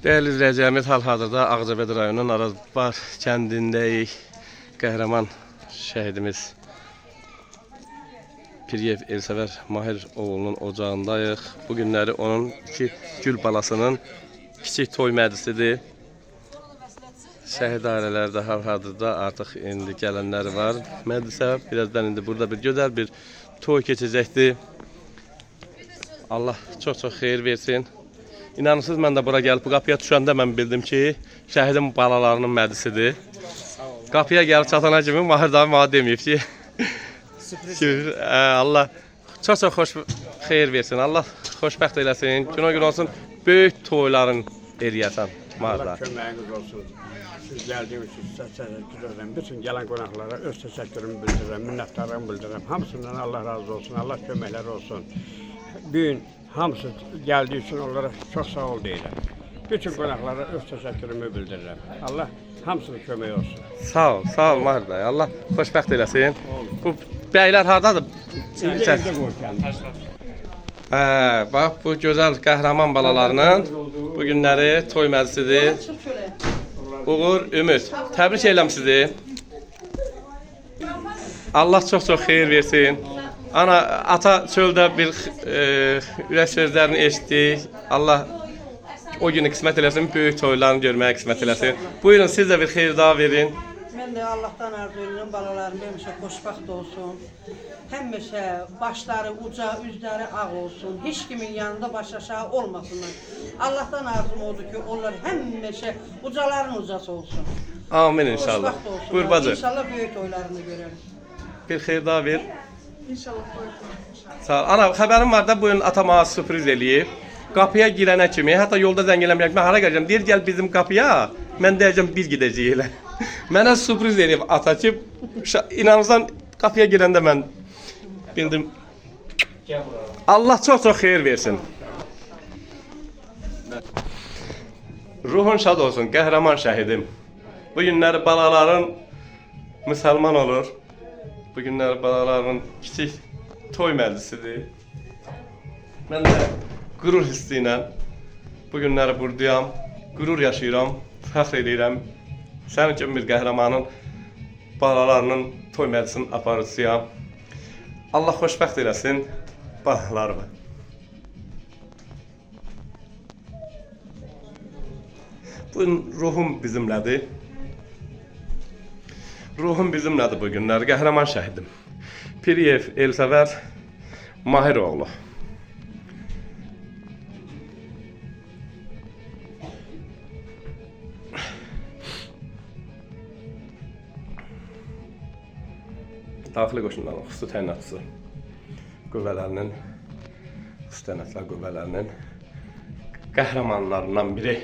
Değerli izleyicilerimiz, hal-hazırda Ağcabədi rayonunun Arazbar kəndindəyik. Qəhrəman şəhidimiz Piriyev Elsəvər Mahir oğlunun ocağındayıq. Bu günləri onun iki gül balasının kiçik toy məclisidir. Şəhid ailələri də hal-hazırda artıq indi gələnləri var. Məclisə birazdan indi burada bir gözəl bir toy keçəcəkdir. Allah çox-çox xeyir versin. İnanırsınız, mən də bura gəlib bu qapıya düşəndə mən bildim ki, şəhidin balalarının məclisidir. Qapıya gəlib çatana kimi Mahir da mənə deməyib ki, Allah çox-çox xoş xeyir versin. Allah xoşbəxt eləsin. Gün olsun, böyük toyların eləyəsən Mahir da. Allah köməyiniz olsun. Siz gəldiyiniz için təşəkkür edirəm. Bütün gələn qonaqlara öz təşəkkürümü bildirirəm, minnətdarlığımı bildirirəm. Hamısından Allah razı olsun, Allah köməkləri olsun. Bugün hamısı geldiği için onlara çok sağ ol deyirəm. Bütün qonaqlara öz təşəkkürümü bildirirəm. Allah hamısının köməyi olsun. Sağ ol Mahir bəy. Allah xoşbəxt eləsin. Bu bəylər hardadır? Evdə qoy kendini. Bax bu gözəl qəhrəman balalarının bu günləri toy məclisidir. Uğur, ümid. Təbrik edirəm sizi. Allah çox-çox xeyir versin. Ana, ata çöldə bir ürək sözlərini eşitdik. Allah o günü qismət eləsin, böyük toylarını görməyə qismət eləsin. Buyurun, siz də bir xeyir daha verin. Mən də Allah'tan arzu edirəm, balalarım həmişə xoşbəxt olsun. Həmişə başları uca, üzləri ağ olsun. Heç kimin yanında baş aşağı olmasınlar. Allah'tan arzum odur ki, onlar həmişə ucaların ucası olsun. Amin inşallah. Xoşbəxt olsunlar. Buyur bacı. İnşallah böyük toylarını görərik. Bir xeyir daha ver. İnşallah toy. Sağ ol. Ana, xəbərim var da, bugün atama sürpriz eləyib. Qapıya girənə kimi, hətta yolda zəng eləməyək, mən hara gələcəm, deyir gəl bizim qapıya, mən deyəcəm biz gedəcəyik elə. Mənə sürpriz eləyib ata ki, inanırsan qapıya girəndə mən bildim. Allah çox-çox xeyir versin. Ruhun şad olsun, qəhrəman şəhidim. Bu günləri balaların müsəlman olur. Bu günləri balaların kiçik toy məclisidir. Mən də qürur hissi ilə bu günləri buradayam, qürur yaşayıram, fəxr edirəm. Sənin kimi bir qəhrəmanın balalarının toy məclisinin aparıcısıyam. Allah xoşbəxt eləsin balalarımı. Bugün ruhum bizimlədir. Ruhum bizimlədir bu günlər, qəhrəman şəhidim. Piriyev Elsəvər Mahir oğlu. Daxili qoşunların xüsusi təyinatçısı qüvvələrinin, xüsusi təyinatlar qüvvələrinin qəhrəmanlarından biri.